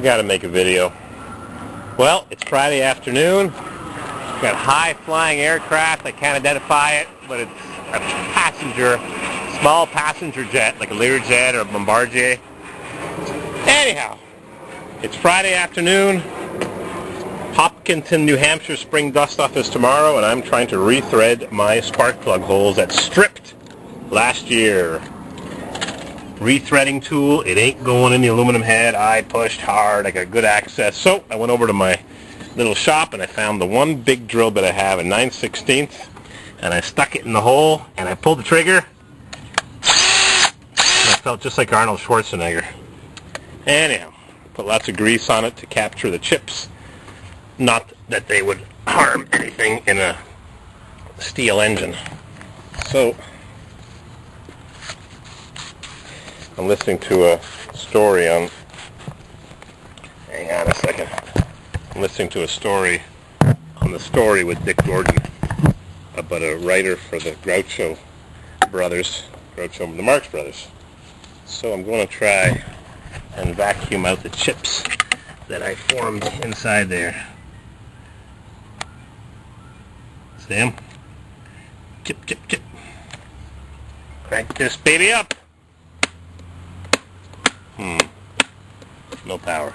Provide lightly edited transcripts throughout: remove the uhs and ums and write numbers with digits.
I gotta make a video. Well, it's Friday afternoon. Got high-flying aircraft. I can't identify it, but it's a small passenger jet, like a Learjet or a Bombardier. Anyhow, it's Friday afternoon. Hopkinton, New Hampshire spring dust-off is tomorrow, and I'm trying to rethread my spark plug holes that stripped last year. Rethreading tool, it ain't going in the aluminum head. I pushed hard, I got good access. So I went over to my little shop and I found the one big drill bit I have, a 9/16, and I stuck it in the hole and I pulled the trigger. And I felt just like Arnold Schwarzenegger. Anyhow, put lots of grease on it to capture the chips. Not that they would harm anything in a steel engine. So I'm listening to a story on, hang on a second, I'm listening to a story on the story with Dick Gordon about a writer for the Groucho brothers, the Marx brothers. So I'm going to try and vacuum out the chips that I formed inside there. See them? Chip, chip, chip. Crank this baby up. No power.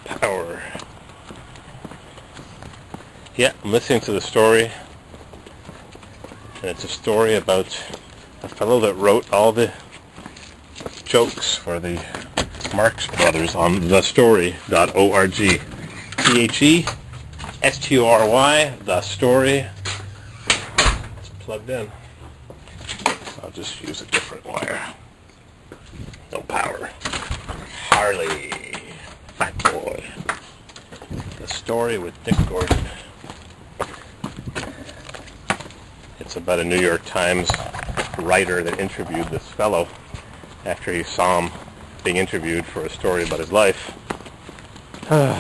Power. Yeah, I'm listening to the story, and it's a story about a fellow that wrote all the jokes for the Marx Brothers on thestory.org. THESTORY, the story. It's plugged in. I'll just use a different wire. No power. Harley. Fat boy. The story with Dick Gordon. It's about a New York Times writer that interviewed this fellow after he saw him being interviewed for a story about his life. I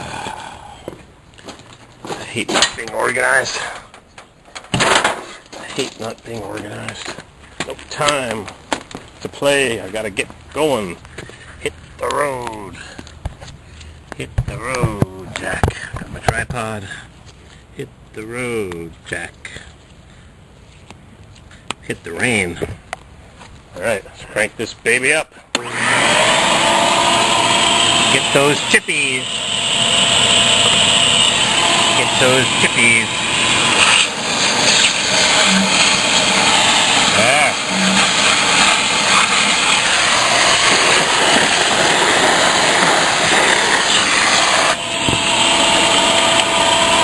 hate not being organized. I hate not being organized. No time to play. I gotta get going. Hit the road. Hit the road, Jack. Got my tripod. Hit the road, Jack. Hit the rain. Alright, let's crank this baby up. Get those chippies. Get those chippies.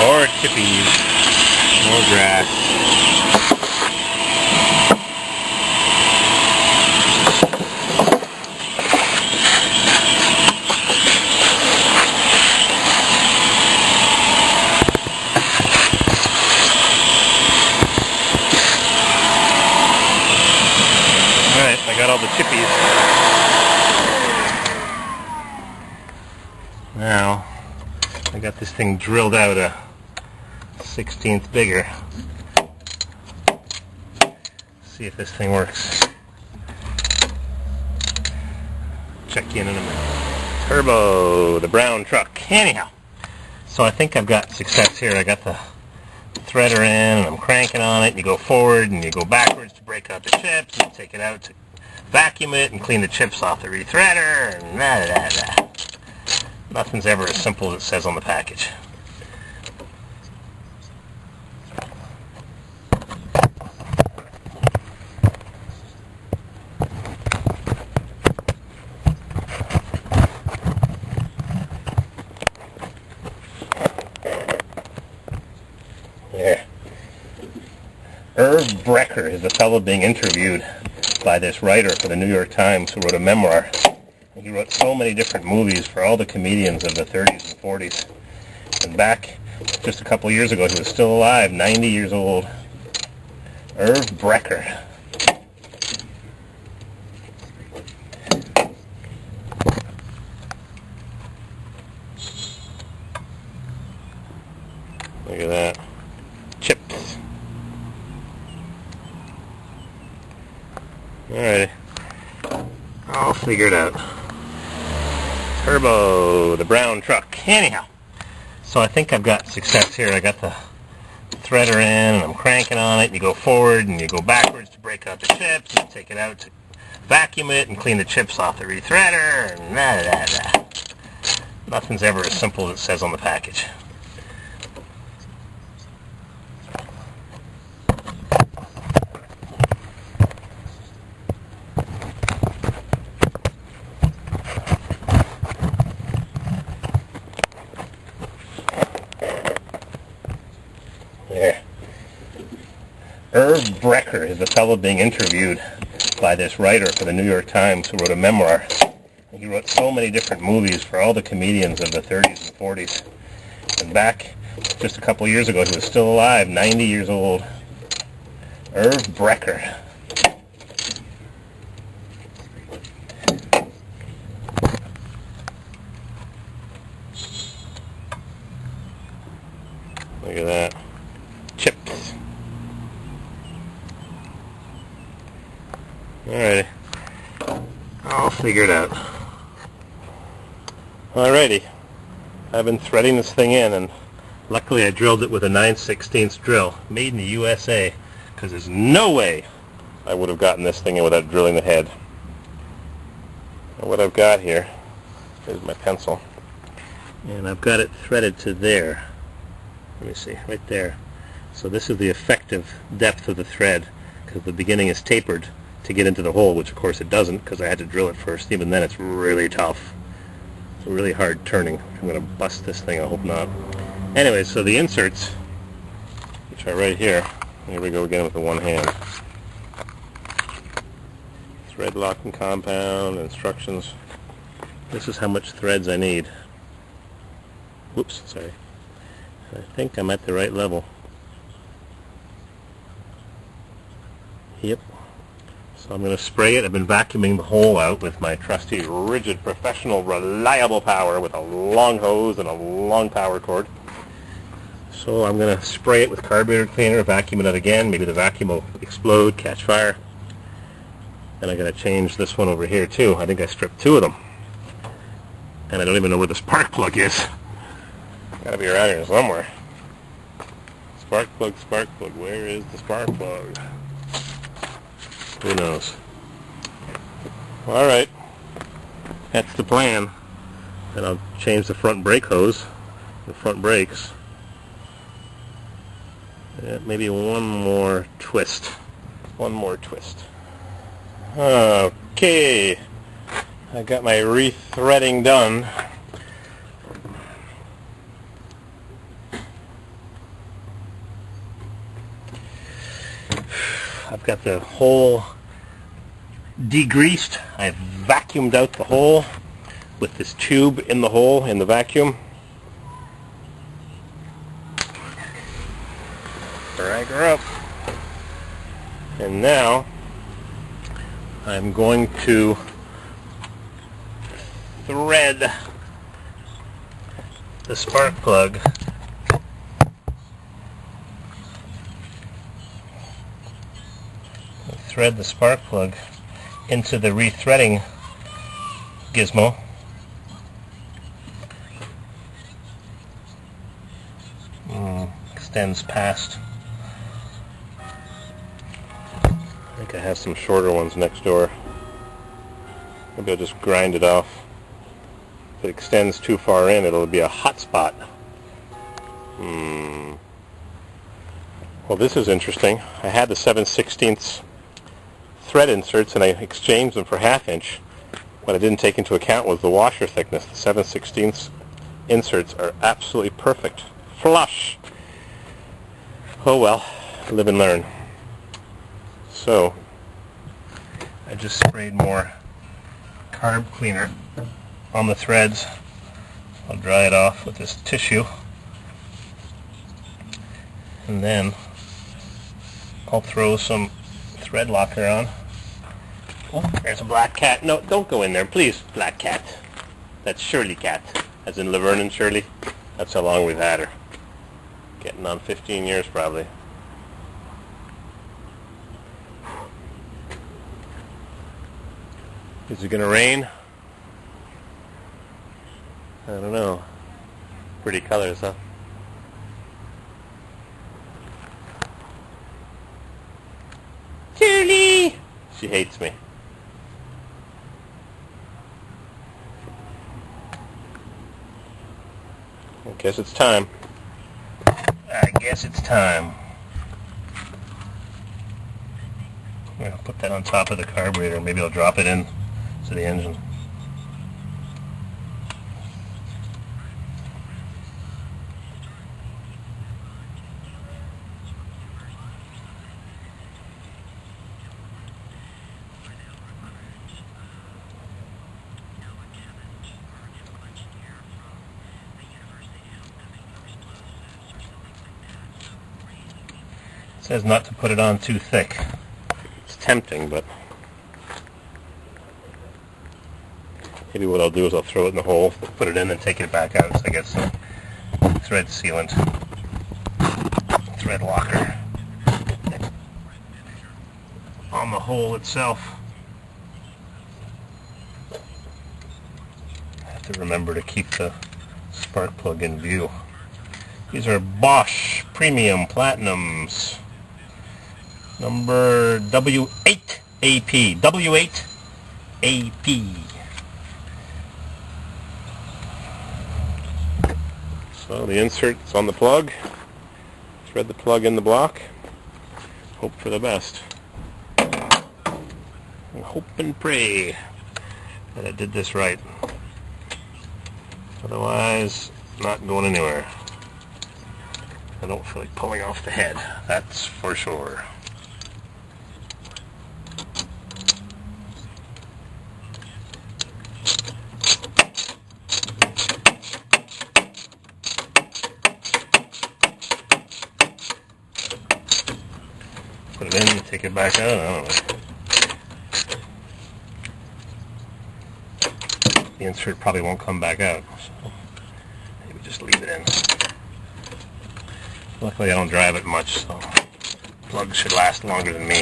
More chippies. More grass. Alright, I got all the chippies. Now, I got this thing drilled out a 16th bigger. See if this thing works. Check in a minute. Turbo, the brown truck. Anyhow, so I think I've got success here. I got the threader in and I'm cranking on it. You go forward and you go backwards to break out the chips. You take it out to vacuum it and clean the chips off the rethreader and da-da-da-da. Nothing's ever as simple as it says on the package. Yeah. Irv Brecker is the fellow being interviewed by this writer for the New York Times who wrote a memoir. He wrote so many different movies for all the comedians of the 30s and 40s. And back just a couple years ago, he was still alive, 90 years old. Irv Brecker. Look at that. Chips. Alrighty. I'll figure it out. Turbo, the brown truck. Anyhow, so I think I've got success here. I got the threader in, and I'm cranking on it, and you go forward, and you go backwards to break out the chips, and you take it out to vacuum it, and clean the chips off the rethreader, and da. Nothing's ever as simple as it says on the package. There. Irv Brecker is the fellow being interviewed by this writer for the New York Times who wrote a memoir. He wrote so many different movies for all the comedians of the 30s and 40s. And back just a couple years ago, he was still alive, 90 years old. Irv Brecker. Look at that. Chips. Alrighty. I'll figure it out. Alrighty. I've been threading this thing in, and luckily I drilled it with a 9/16 drill, made in the USA, because there's no way I would have gotten this thing in without drilling the head. And what I've got here is my pencil, and I've got it threaded to there. Let me see, right there. So this is the effective depth of the thread, because the beginning is tapered to get into the hole, which of course it doesn't, because I had to drill it first. Even then it's really tough. It's really hard turning. I'm going to bust this thing, I hope not. Anyway, so the inserts, which are right here. Here we go again with the one hand. Thread locking compound, instructions. This is how much threads I need. Whoops, sorry. I think I'm at the right level. Yep. So I'm going to spray it. I've been vacuuming the hole out with my trusty rigid professional reliable power with a long hose and a long power cord. So I'm going to spray it with carburetor cleaner, vacuum it out again. Maybe the vacuum will explode, catch fire. And I'm going to change this one over here too. I think I stripped two of them. And I don't even know where the spark plug is. Got to be around here somewhere. Spark plug, where is the spark plug? Who knows? Alright, that's the plan. And I'll change the front brake hose, the front brakes. Maybe one more twist. One more twist. Okay, I got my rethreading done. I've got the hole degreased. I've vacuumed out the hole with this tube in the hole in the vacuum. Drag her up. And now I'm going to thread the spark plug into the rethreading gizmo. Extends past. I think I have some shorter ones next door. Maybe I'll just grind it off. If it extends too far in, it'll be a hot spot. Well, this is interesting. I had the 7/16 thread inserts and I exchanged them for 1/2 inch. What I didn't take into account was the washer thickness. The 7/16 inserts are absolutely perfect. Flush! Oh well, live and learn. So, I just sprayed more carb cleaner on the threads. I'll dry it off with this tissue. And then I'll throw some thread locker on. Oh, there's a black cat. No, don't go in there, please, black cat. That's Shirley cat, as in Laverne and Shirley. That's how long we've had her. Getting on 15 years probably. Is it going to rain? I don't know. Pretty colors, huh? Julie! She hates me. I guess it's time. I'm going to put that on top of the carburetor. Maybe I'll drop it in to the engine. It says not to put it on too thick. It's tempting, but maybe what I'll do is I'll throw it in the hole, put it in, and take it back out so I get some thread sealant, thread locker on the hole itself. I have to remember to keep the spark plug in view. These are Bosch Premium Platinums. Number W8AP. W8AP. So the insert's on the plug. Thread the plug in the block. Hope for the best. And hope and pray that I did this right. Otherwise, not going anywhere. I don't feel like pulling off the head. That's for sure. Put it in, take it back out, I don't know. The insert probably won't come back out, so maybe just leave it in. Luckily I don't drive it much, so plugs should last longer than me.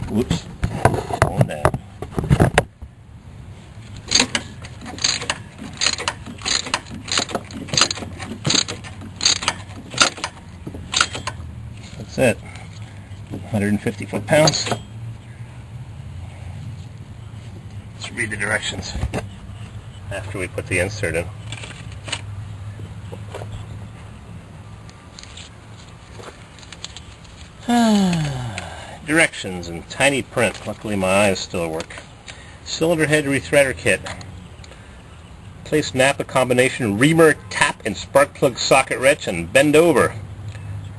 Whoops, going down. That's it. 150 foot-pounds. Let's read the directions after we put the insert in. Directions in tiny print. Luckily my eyes still work. Cylinder head rethreader kit. Place Napa combination reamer, tap, and spark plug socket wrench and bend over.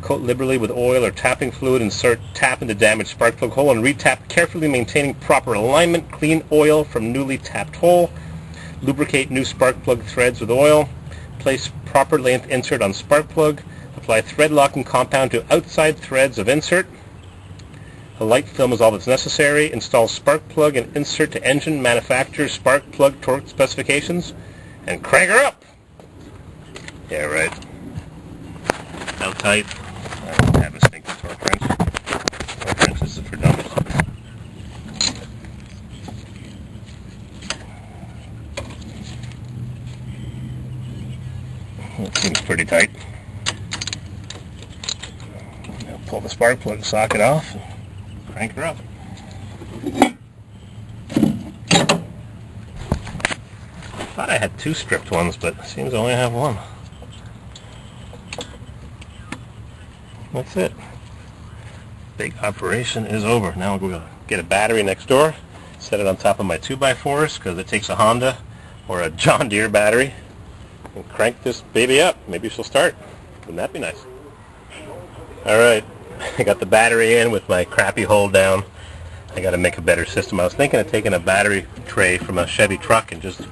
Coat liberally with oil or tapping fluid. Insert tap into damaged spark plug hole and retap, carefully maintaining proper alignment. Clean oil from newly tapped hole. Lubricate new spark plug threads with oil. Place proper length insert on spark plug. Apply thread locking compound to outside threads of insert. A light film is all that's necessary. Install spark plug and insert to engine manufacturer's spark plug torque specifications and crank her up. Yeah, right. How tight? I don't have a stinking torque wrench. Torque wrench, this is for dummies. It seems pretty tight. Now pull the spark plug socket off and crank her up. I thought I had two stripped ones, but it seems I only have one. That's it. Big operation is over. Now we're going to get a battery next door, set it on top of my 2x4s because it takes a Honda or a John Deere battery, and crank this baby up. Maybe she'll start. Wouldn't that be nice? Alright, I got the battery in with my crappy hold down. I got to make a better system. I was thinking of taking a battery tray from a Chevy truck and just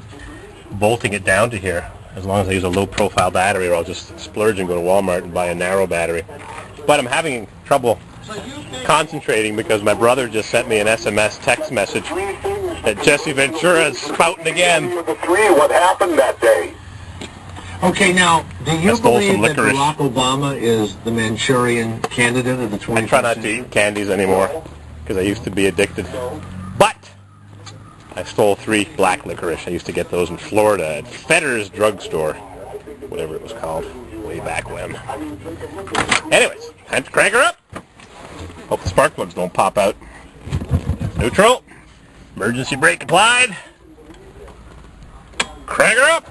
bolting it down to here. As long as I use a low profile battery, or I'll just splurge and go to Walmart and buy a narrow battery. But I'm having trouble concentrating because my brother just sent me an SMS text message that Jesse Ventura is spouting again. What happened that day? Okay, now, do you believe that Barack Obama is the Manchurian candidate of the 21st century? I try not to eat candies anymore. because I used to be addicted. But I stole 3 black licorice. I used to get those in Florida at Fetter's drugstore, whatever it was called, way back when. Anyways, time to crank her up. Hope the spark plugs don't pop out. Neutral. Emergency brake applied. Crank her up.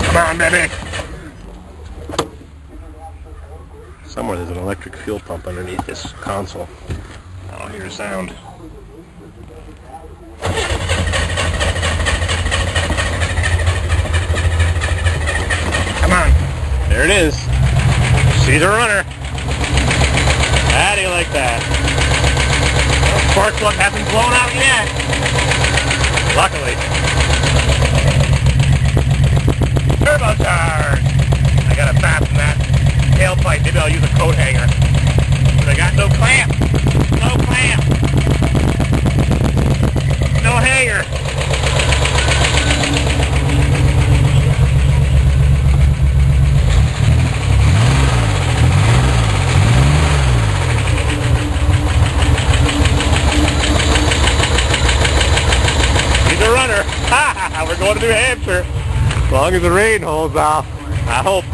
Come on, baby. Somewhere there's an electric fuel pump underneath this console. I don't hear a sound. Come on. There it is. She's a runner. How do you like that? Well, spark plug hasn't blown out yet. Luckily. Turbocharge! I gotta fasten that tailpipe. Maybe I'll use a coat hanger. But I got no clamp. No clamp. No hanger. He's a runner. Ha! We're going to New Hampshire. As long as the rain holds off, I hope.